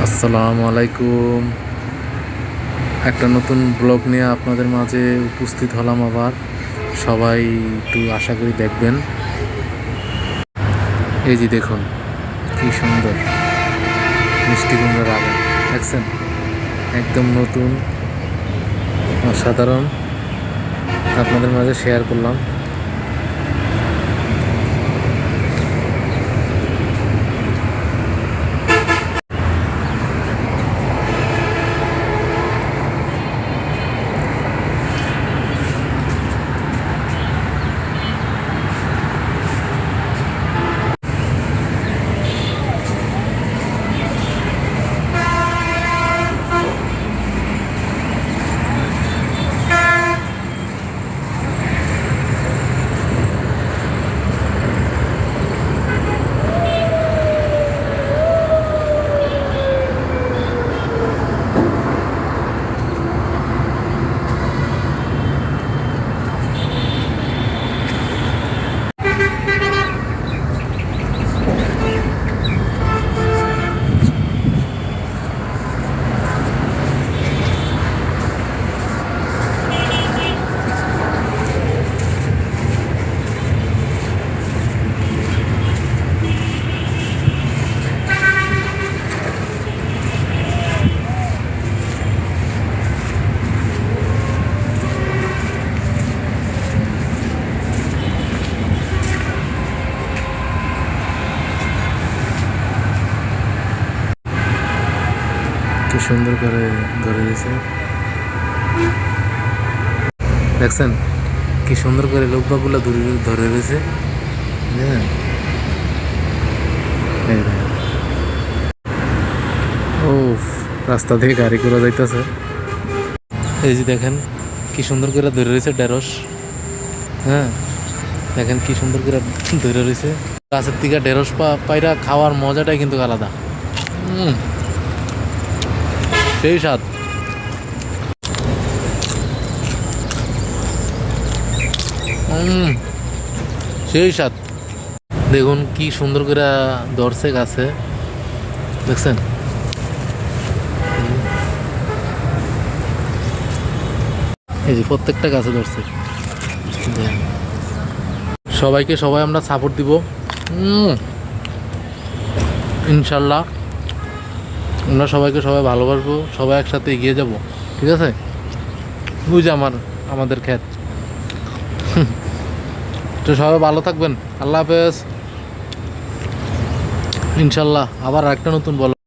আসসালামু আলাইকুম। একটা নতুন ব্লগ নিয়ে আপনাদের মাঝে উপস্থিত হলাম আবার। সবাই একটু আশা করি দেখবেন। এই যে দেখুন কি সুন্দর মিষ্টি কুমড়োর আগান দেখছেন, একদম নতুন, অসাধারণ। আপনাদের মাঝে শেয়ার করলাম। কি সুন্দর করে ধরে রয়েছে দেখছেন, কি সুন্দর করে লোকবাগুলো ধরে রয়েছে। হ্যাঁ, ও রাস্তা দিয়ে গাড়ি করে যাইতেছে। এই যে দেখেন কি সুন্দর করে ধরে রয়েছে ঢেঁড়স। হ্যাঁ, দেখেন কি সুন্দর করে ধরে রয়েছে। গাছের থেকে ঢেঁড়স পায়রা খাওয়ার মজাটাই কিন্তু আলাদা। সেই স্বাদ। সেই স্বাদ। দেখুন কি সুন্দর করে ধরছে গাছে, দেখছেন। এই যে প্রত্যেকটা গাছে ধরছে। সবাইকে সবাই আমরা সাপোর্ট দিব ইনশাল্লাহ। আমরা সবাইকে সবাই ভালোবাসবো, সবাই একসাথে এগিয়ে যাব, ঠিক আছে। বুঝে আমাদের ক্ষেত। তো সবাই ভালো থাকবেন। আল্লাহ হাফেজ। ইনশাল্লাহ আবার একটা নতুন বলো।